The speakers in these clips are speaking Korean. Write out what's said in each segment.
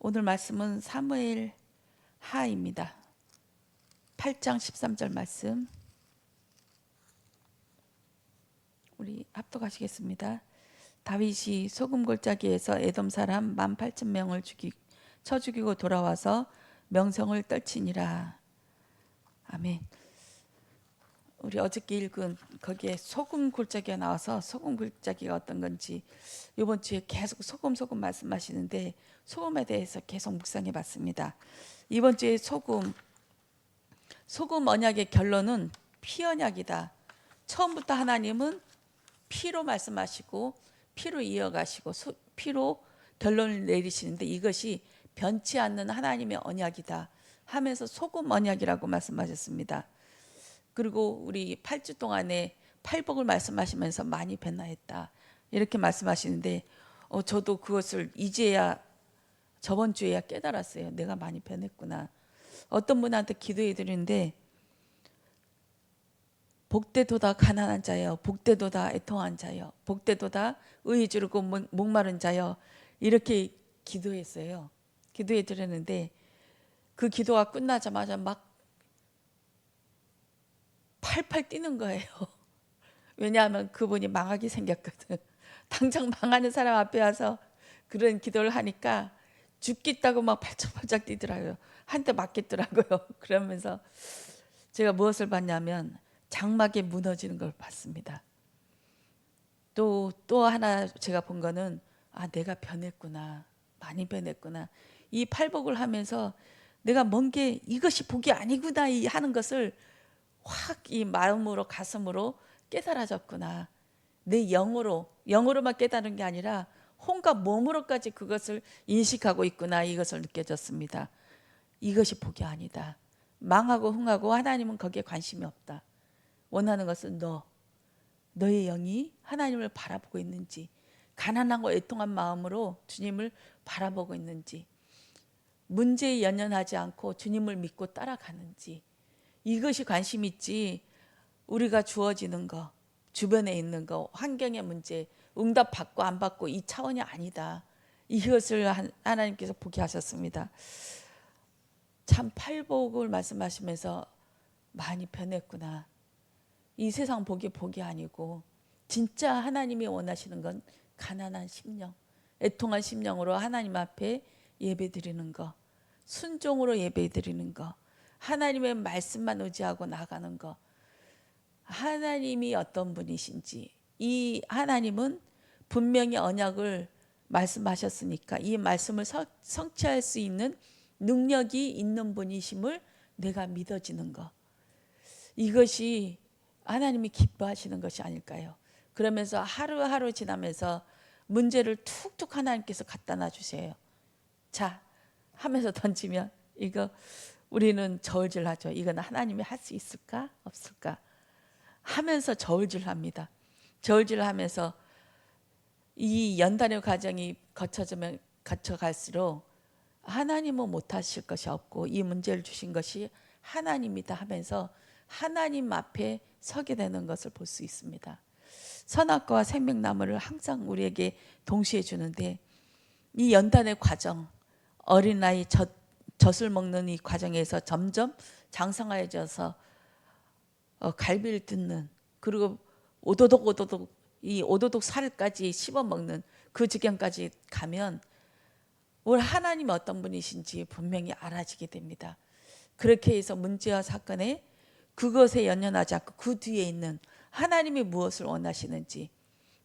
오늘 말씀은 사무엘 하입니다. 8장 13절 말씀 우리 합독하시겠습니다. 다윗이 소금 골짜기에서 에돔 사람 18,000명을 쳐 죽이고 돌아와서 명성을 떨치니라. 아멘. 우리 어저께 읽은 거기에 소금 골짜기가 나와서 소금 골짜기가 어떤 건지 이번 주에 계속 소금 말씀하시는데 소금에 대해서 계속 묵상해 봤습니다. 이번 주에 소금 언약의 결론은 피 언약이다. 처음부터 하나님은 피로 말씀하시고 피로 이어가시고 피로 결론을 내리시는데 이것이 변치 않는 하나님의 언약이다 하면서 소금 언약이라고 말씀하셨습니다. 그리고 우리 8주 동안에 팔복을 말씀하시면서 많이 변화했다 이렇게 말씀하시는데 저도 그것을 이제야 저번 주에야 깨달았어요. 내가 많이 변했구나. 어떤 분한테 기도해 드리는데 복되도다 가난한 자여, 복되도다 애통한 자여, 복되도다 의에 주르고 목마른 자여, 이렇게 기도했어요. 기도해 드렸는데 그 기도가 끝나자마자 막 팔팔 뛰는 거예요. 왜냐하면 그분이 망하게 생겼거든. 당장 망하는 사람 앞에 와서 그런 기도를 하니까 죽겠다고 막 팔짝팔짝 뛰더라고요. 한 대 맞겠더라고요. 그러면서 제가 무엇을 봤냐면 장막이 무너지는 걸 봤습니다. 또 하나 제가 본 거는 내가 변했구나. 많이 변했구나. 이 팔복을 하면서 내가 뭔 게 이것이 복이 아니구나 하는 것을 확 이 마음으로 가슴으로 깨달아졌구나. 내 영으로만 깨달은 게 아니라 혼과 몸으로까지 그것을 인식하고 있구나. 이것을 느껴졌습니다. 이것이 복이 아니다. 망하고 흥하고 하나님은 거기에 관심이 없다. 원하는 것은 너의 영이 하나님을 바라보고 있는지, 가난하고 애통한 마음으로 주님을 바라보고 있는지, 문제에 연연하지 않고 주님을 믿고 따라가는지, 이것이 관심 있지. 우리가 주어지는 거, 주변에 있는 거, 환경의 문제, 응답 받고 안 받고 이 차원이 아니다. 이것을 하나님께서 보게 하셨습니다. 참 팔복을 말씀하시면서 많이 변했구나. 이 세상 복이 아니고 진짜 하나님이 원하시는 건 가난한 심령, 애통한 심령으로 하나님 앞에 예배드리는 거, 순종으로 예배드리는 거, 하나님의 말씀만 의지하고 나가는 거. 하나님이 어떤 분이신지, 이 하나님은 분명히 언약을 말씀하셨으니까 이 말씀을 성취할 수 있는 능력이 있는 분이심을 내가 믿어지는 것, 이것이 하나님이 기뻐하시는 것이 아닐까요? 그러면서 하루하루 지나면서 문제를 툭툭 하나님께서 갖다 놔주세요. 자 하면서 던지면 이거 우리는 저울질하죠. 이건 하나님이 할 수 있을까 없을까 하면서 저울질합니다. 저울질하면서 이 연단의 과정이 거쳐갈수록 하나님은 못하실 것이 없고 이 문제를 주신 것이 하나님이다 하면서 하나님 앞에 서게 되는 것을 볼 수 있습니다. 선악과와 생명나무를 항상 우리에게 동시에 주는데 이 연단의 과정, 어린아이 젖을 먹는 이 과정에서 점점 장성해져서 갈비를 뜯는, 그리고 오도독 이 오도독 살까지 씹어 먹는 그 지경까지 가면 우리 하나님이 어떤 분이신지 분명히 알아지게 됩니다. 그렇게 해서 문제와 사건에 그것에 연연하지 않고 그 뒤에 있는 하나님이 무엇을 원하시는지,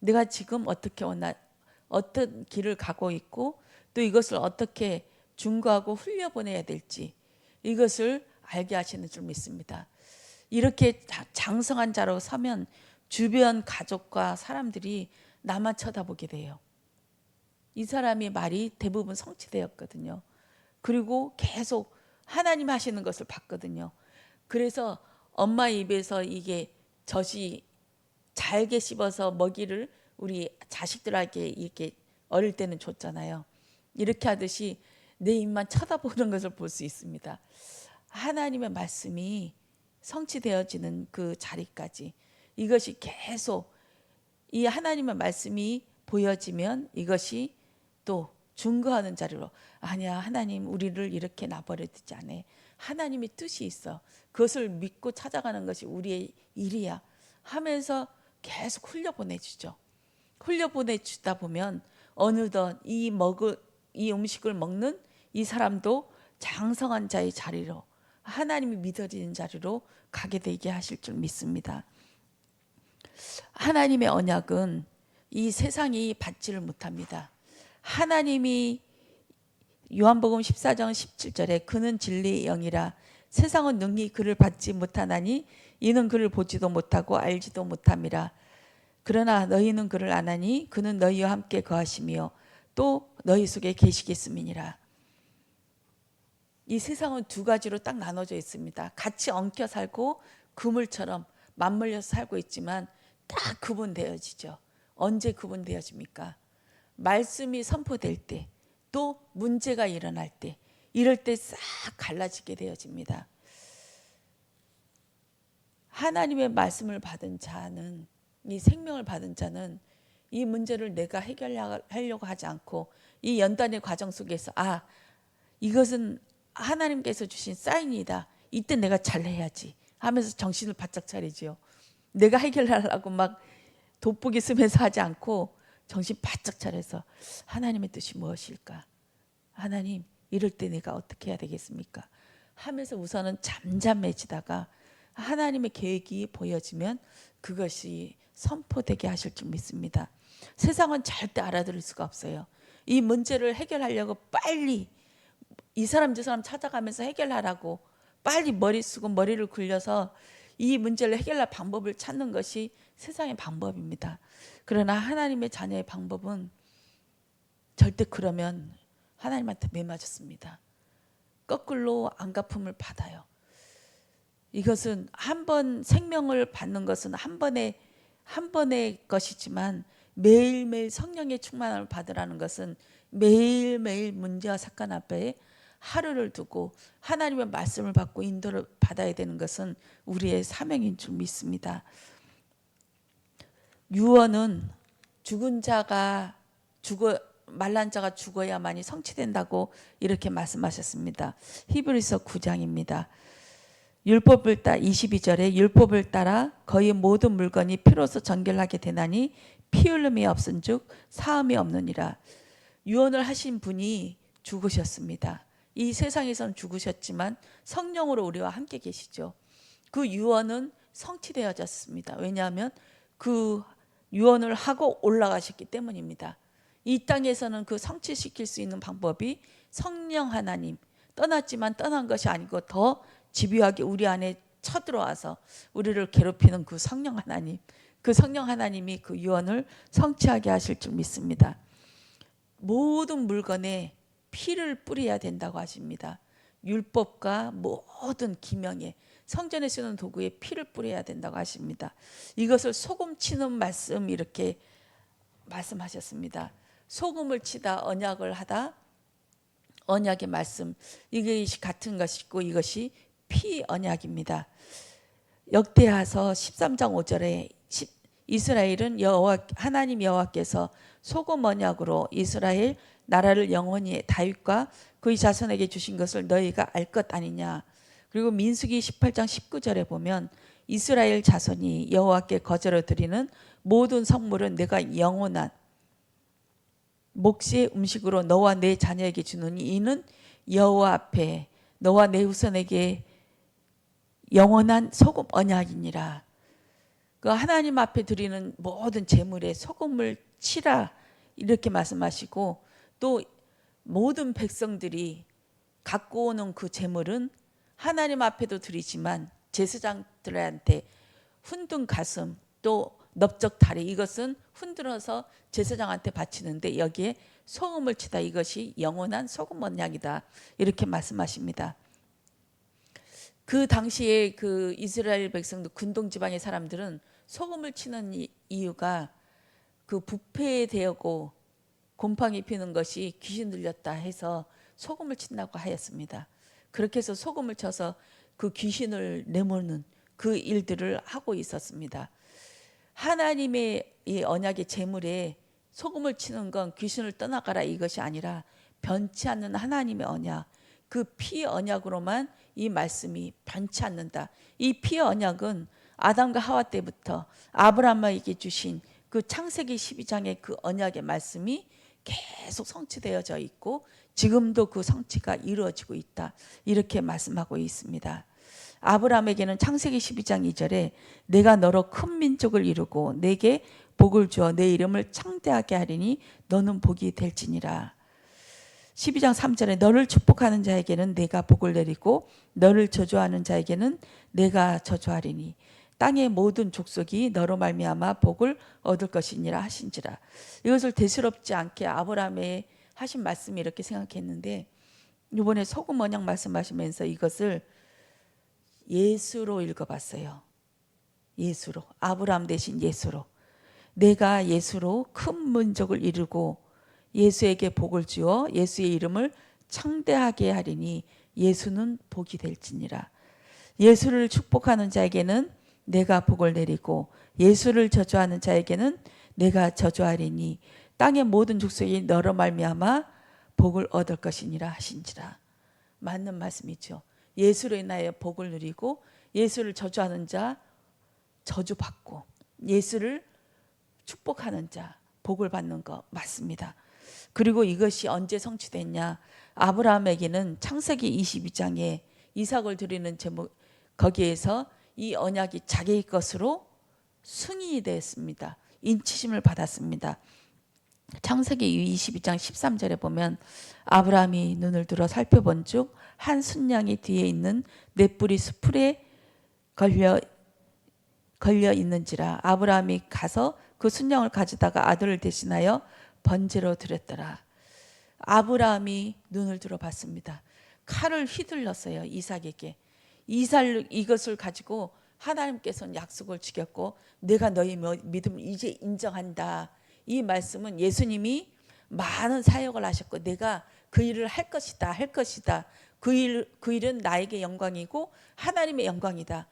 내가 지금 어떤 길을 가고 있고 또 이것을 어떻게 중거하고 흘려보내야 될지 이것을 알게 하시는 줄 믿습니다. 이렇게 장성한 자로 서면 주변 가족과 사람들이 나만 쳐다보게 돼요. 이 사람의 말이 대부분 성취되었거든요. 그리고 계속 하나님 하시는 것을 봤거든요. 그래서 엄마 입에서 이게 젖이 잘게 씹어서 먹이를 우리 자식들에게 이렇게 어릴 때는 줬잖아요. 이렇게 하듯이 내 입만 쳐다보는 것을 볼 수 있습니다. 하나님의 말씀이 성취되어지는 그 자리까지 이것이 계속 이 하나님의 말씀이 보여지면 이것이 또 증거하는 자리로, 아니야, 하나님 우리를 이렇게 놔버려 두지 않아. 하나님의 뜻이 있어. 그것을 믿고 찾아가는 것이 우리의 일이야 하면서 계속 흘려보내주죠. 흘려보내주다 보면 어느덧 이 음식을 먹는 이 사람도 장성한 자의 자리로, 하나님이 믿어지는 자리로 가게 되게 하실 줄 믿습니다. 하나님의 언약은 이 세상이 받지를 못합니다. 하나님이 요한복음 14장 17절에 그는 진리의 영이라 세상은 능히 그를 받지 못하나니 이는 그를 보지도 못하고 알지도 못함이라. 그러나 너희는 그를 아나니 그는 너희와 함께 거하시며 또 너희 속에 계시겠음이니라. 이 세상은 두 가지로 딱 나눠져 있습니다. 같이 엉켜 살고 그물처럼 맞물려서 살고 있지만 딱 구분되어지죠. 언제 구분되어집니까? 말씀이 선포될 때, 또 문제가 일어날 때, 이럴 때 싹 갈라지게 되어집니다. 하나님의 말씀을 받은 자는, 이 생명을 받은 자는 이 문제를 내가 해결하려고 하지 않고 이 연단의 과정 속에서 이것은 하나님께서 주신 사인이다. 이때 내가 잘해야지 하면서 정신을 바짝 차리지요. 내가 해결하려고 막 돋보기 쓰면서 하지 않고 정신 바짝 차려서 하나님의 뜻이 무엇일까? 하나님, 이럴 때 내가 어떻게 해야 되겠습니까? 하면서 우선은 잠잠해지다가 하나님의 계획이 보여지면 그것이 선포되게 하실 줄 믿습니다. 세상은 절대 알아들을 수가 없어요. 이 문제를 해결하려고 빨리 이 사람 저 사람 찾아가면서 해결하라고 빨리 머리 쓰고 머리를 굴려서 이 문제를 해결할 방법을 찾는 것이 세상의 방법입니다. 그러나 하나님의 자녀의 방법은 절대 그러면 하나님한테 매맞았습니다. 거꾸로 안갚음을 받아요. 이것은 한 번 생명을 받는 것은 한 번의 것이지만 매일매일 성령의 충만함을 받으라는 것은 매일매일 문제와 사건 앞에 하루를 두고 하나님의 말씀을 받고 인도를 받아야 되는 것은 우리의 사명인 줄 믿습니다. 유언은 죽은 자가 말란 자가 죽어야만이 성취된다고 이렇게 말씀하셨습니다. 히브리서 9장입니다. 율법을 따라 22절에 율법을 따라 거의 모든 물건이 피로서 정결하게 되나니 피 흘림이 없은즉 사함이 없느니라. 유언을 하신 분이 죽으셨습니다. 이 세상에서는 죽으셨지만 성령으로 우리와 함께 계시죠. 그 유언은 성취되어졌습니다. 왜냐하면 그 유언을 하고 올라가셨기 때문입니다. 이 땅에서는 그 성취시킬 수 있는 방법이 성령 하나님, 떠났지만 떠난 것이 아니고 더 집요하게 우리 안에 쳐들어와서 우리를 괴롭히는 그 성령 하나님, 그 성령 하나님이 그 유언을 성취하게 하실 줄 믿습니다. 모든 물건에 피를 뿌려야 된다고 하십니다. 율법과 모든 기명에, 성전에 쓰는 도구에 피를 뿌려야 된다고 하십니다. 이것을 소금 치는 말씀, 이렇게 말씀하셨습니다. 소금을 치다 언약을 하다, 언약의 말씀, 이것이 같은 것이고 이것이 피 언약입니다. 역대하서 13장 5절에 이스라엘은 하나님 여호와께서 소금 언약으로 이스라엘 나라를 영원히 다윗과 그의 자손에게 주신 것을 너희가 알 것 아니냐. 그리고 민수기 18장 19절에 보면 이스라엘 자손이 여호와께 거저로 드리는 모든 성물은 내가 영원한 몫의 음식으로 너와 내 자녀에게 주느니 이는 여호와 앞에 너와 내 후손에게 영원한 소금 언약이니라. 그 하나님 앞에 드리는 모든 제물에 소금을 치라 이렇게 말씀하시고, 또 모든 백성들이 갖고 오는 그 제물은 하나님 앞에도 드리지만 제사장들한테 훈든 가슴 또 넓적 다리, 이것은 흔들어서 제사장한테 바치는데 여기에 소금을 치다, 이것이 영원한 소금 언약이다 이렇게 말씀하십니다. 그 당시에 그 이스라엘 백성들, 근동 지방의 사람들은 소금을 치는 이유가 그 부패에 대하고 곰팡이 피는 것이 귀신 들렸다 해서 소금을 친다고 하였습니다. 그렇게 해서 소금을 쳐서 그 귀신을 내모는 그 일들을 하고 있었습니다. 하나님의 이 언약의 제물에 소금을 치는 건 귀신을 떠나가라 이것이 아니라 변치 않는 하나님의 언약, 그 피 언약으로만 이 말씀이 변치 않는다. 이 피 언약은 아담과 하와 때부터 아브라함에게 주신 그 창세기 12장의 그 언약의 말씀이 계속 성취되어져 있고 지금도 그 성취가 이루어지고 있다. 이렇게 말씀하고 있습니다. 아브라함에게는 창세기 12장 2절에 내가 너로 큰 민족을 이루고 내게 복을 주어 내 이름을 창대하게 하리니 너는 복이 될지니라. 12장 3절에 너를 축복하는 자에게는 내가 복을 내리고 너를 저주하는 자에게는 내가 저주하리니 땅의 모든 족속이 너로 말미암아 복을 얻을 것이니라 하신지라. 이것을 대수롭지 않게 아브라함의 하신 말씀이 이렇게 생각했는데 이번에 소금 언약 말씀하시면서 이것을 예수로 읽어봤어요. 예수로, 아브라함 대신 예수로. 내가 예수로 큰 민족을 이루고 예수에게 복을 주어 예수의 이름을 창대하게 하리니 예수는 복이 될지니라. 예수를 축복하는 자에게는 내가 복을 내리고 예수를 저주하는 자에게는 내가 저주하리니 땅의 모든 족속이 너로 말미암아 복을 얻을 것이니라 하신지라. 맞는 말씀이죠. 예수로 인하여 복을 누리고 예수를 저주하는 자 저주받고 예수를 축복하는 자 복을 받는 거 맞습니다. 그리고 이것이 언제 성취됐냐? 아브라함에게는 창세기 22장에 이삭을 드리는 제목 거기에서 이 언약이 자기의 것으로 승인이 됐습니다. 인치심을 받았습니다. 창세기 22장 13절에 보면 아브라함이 눈을 들어 살펴본 즉 한 순양이 뒤에 있는 네 뿔이 수풀에 걸려 있는지라. 아브라함이 가서 그 순양을 가져다가 아들을 대신하여 번제로 드렸더라. 아브라함이 눈을 들어 봤습니다. 칼을 휘둘렀어요. 이삭에게. 이것을 가지고 하나님께서는 약속을 지켰고 내가 너희 믿음을 이제 인정한다. 이 말씀은 예수님이 많은 사역을 하셨고 내가 그 일을 할 것이다. 그 일은 나에게 영광이고 하나님의 영광이다.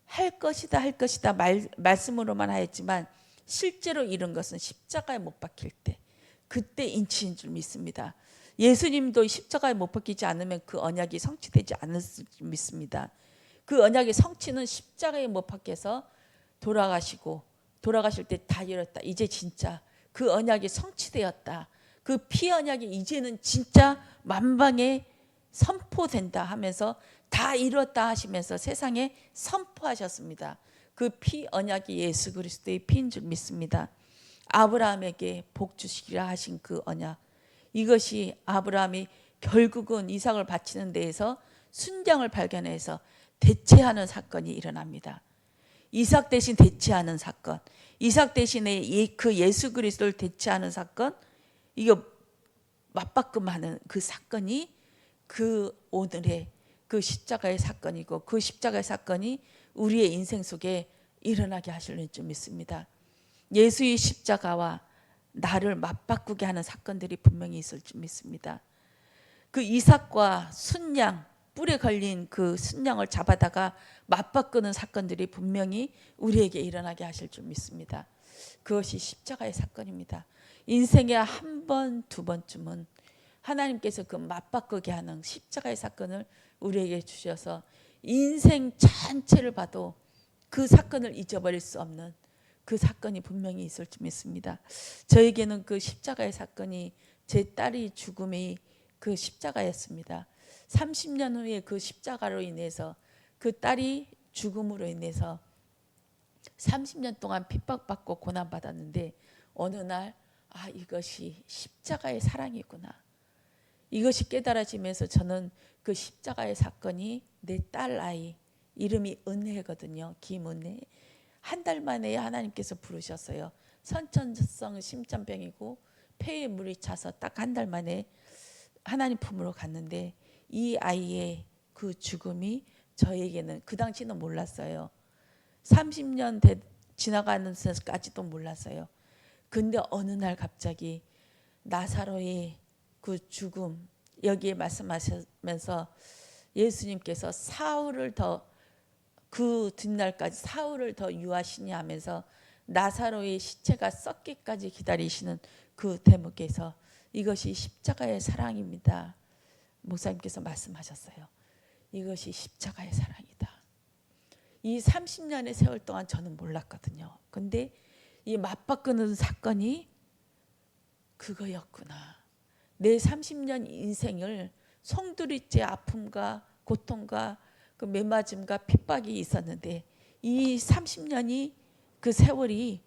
할 것이다 말씀으로만 하였지만 실제로 이룬 것은 십자가에 못 박힐 때 그때 인치인 줄 믿습니다. 예수님도 십자가에 못 박히지 않으면 그 언약이 성취되지 않을 줄 믿습니다. 그 언약의 성취는 십자가에 못 박혀서 돌아가실 때 다 이뤘다. 이제 진짜 그 언약이 성취되었다. 그 피 언약이 이제는 진짜 만방에 선포된다 하면서 다 이뤘다 하시면서 세상에 선포하셨습니다. 그 피 언약이 예수 그리스도의 피인 줄 믿습니다. 아브라함에게 복 주시리라 하신 그 언약, 이것이 아브라함이 결국은 이삭을 바치는 데에서 순장을 발견해서 대체하는 사건이 일어납니다. 이삭 대신 대체하는 사건, 이삭 대신에 그 예수 그리스도를 대체하는 사건, 이거 맞바꿈하는 그 사건이 그 오늘의 그 십자가의 사건이고 그 십자가의 사건이 우리의 인생 속에 일어나게 하실 줄 믿습니다. 예수의 십자가와 나를 맞바꾸게 하는 사건들이 분명히 있을 줄 믿습니다. 그 이삭과 순양, 뿔에 걸린 그 순양을 잡아다가 맞바꾸는 사건들이 분명히 우리에게 일어나게 하실 줄 믿습니다. 그것이 십자가의 사건입니다. 인생에 한 번, 두 번쯤은 하나님께서 그 맞바꾸게 하는 십자가의 사건을 우리에게 주셔서 인생 전체를 봐도 그 사건을 잊어버릴 수 없는 그 사건이 분명히 있을 줄 믿습니다. 저에게는 그 십자가의 사건이 제 딸이 죽음이 그 십자가였습니다. 30년 후에 그 십자가로 인해서 그 딸이 죽음으로 인해서 30년 동안 핍박받고 고난받았는데 어느 날 이것이 십자가의 사랑이구나. 이것이 깨달아지면서 저는 그 십자가의 사건이 내 딸 아이 이름이 은혜거든요. 김은혜. 한 달 만에 하나님께서 부르셨어요. 선천성 심장병이고 폐에 물이 차서 딱 한 달 만에 하나님 품으로 갔는데 이 아이의 그 죽음이 저에게는 그 당시는 몰랐어요. 30년 지나가는 데까지도 몰랐어요. 근데 어느 날 갑자기 나사로의 그 죽음 여기에 말씀하시면서 예수님께서 사흘을 더 그 뒷날까지 사흘을 더 유하시니 하면서 나사로의 시체가 썩기까지 기다리시는 그 대목에서 이것이 십자가의 사랑입니다. 목사님께서 말씀하셨어요. 이것이 십자가의 사랑이다. 이 30년의 세월 동안 저는 몰랐거든요. 근데 이 맞바꾸는 사건이 그거였구나. 내 30년 인생을 송두리째 아픔과 고통과 그 매맞음과 핍박이 있었는데 이 30년이 그 세월이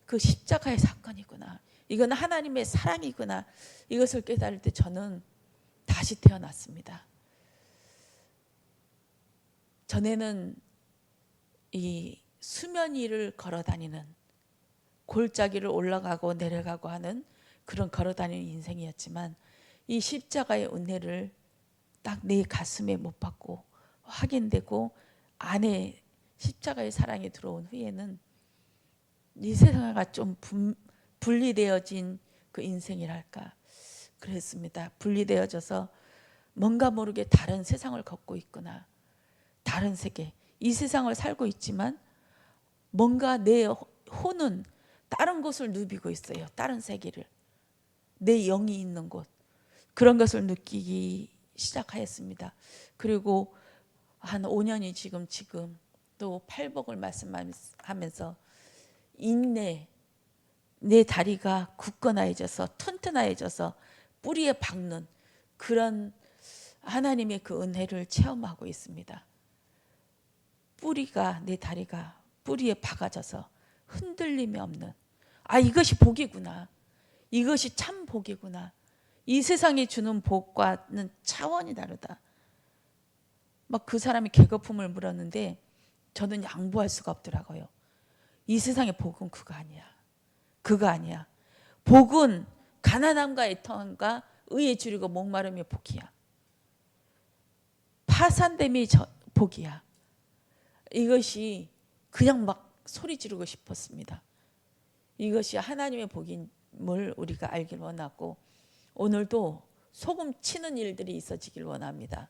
그 십자가의 사건이구나. 이건 하나님의 사랑이구나. 이것을 깨달을 때 저는 다시 태어났습니다. 전에는 이 수면 위를 걸어 다니는, 골짜기를 올라가고 내려가고 하는 그런 걸어 다니는 인생이었지만 이 십자가의 은혜를 딱 내 가슴에 못 박고 확인되고 안에 십자가의 사랑이 들어온 후에는 이 세상과 좀 분리되어진 그 인생이랄까 그랬습니다. 분리되어져서 뭔가 모르게 다른 세상을 걷고 있구나. 다른 세계, 이 세상을 살고 있지만 뭔가 내 혼은 다른 곳을 누비고 있어요. 다른 세계를. 내 영이 있는 곳. 그런 것을 느끼기 시작하였습니다. 그리고 한 5년이 지금 또 팔복을 말씀하면서 인내, 내 다리가 굳건해져서 튼튼해져서 뿌리에 박는 그런 하나님의 그 은혜를 체험하고 있습니다. 뿌리가, 내 다리가 뿌리에 박아져서 흔들림이 없는, 아, 이것이 복이구나. 이것이 참 복이구나. 이 세상이 주는 복과는 차원이 다르다. 막 그 사람이 개거품을 물었는데 저는 양보할 수가 없더라고요. 이 세상의 복은 그거 아니야. 그거 아니야. 복은 가난함과 애통함과 의에 줄이고 목마름이 복이야. 파산됨이 복이야. 이것이 그냥 막 소리 지르고 싶었습니다. 이것이 하나님의 복임을 우리가 알길 원하고 오늘도 소금 치는 일들이 있어지길 원합니다.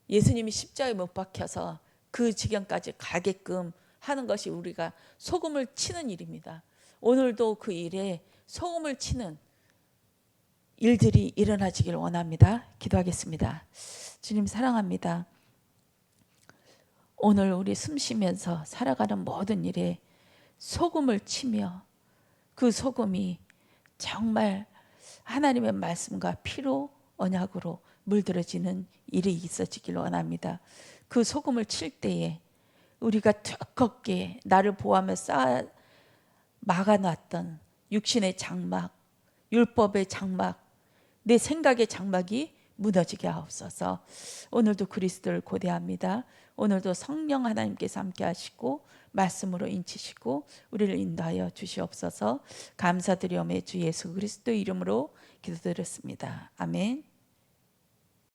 예수님이 십자가에 못 박혀서 그 지경까지 가게끔 하는 것이 우리가 소금을 치는 일입니다. 오늘도 그 일에 소금을 치는 일들이 일어나지길 원합니다. 기도하겠습니다. 주님 사랑합니다. 오늘 우리 숨 쉬면서 살아가는 모든 일에 소금을 치며 그 소금이 정말 하나님의 말씀과 피로 언약으로 물들어지는 일이 있어지길 원합니다. 그 소금을 칠 때에 우리가 두껍게 나를 보호하며 쌓아 막아놨던 육신의 장막, 율법의 장막, 내 생각의 장막이 무너지게 하옵소서. 오늘도 그리스도를 고대합니다. 오늘도 성령 하나님께서 함께 하시고 말씀으로 인치시고 우리를 인도하여 주시옵소서. 감사드리오매 주 예수 그리스도 이름으로 기도드렸습니다. 아멘.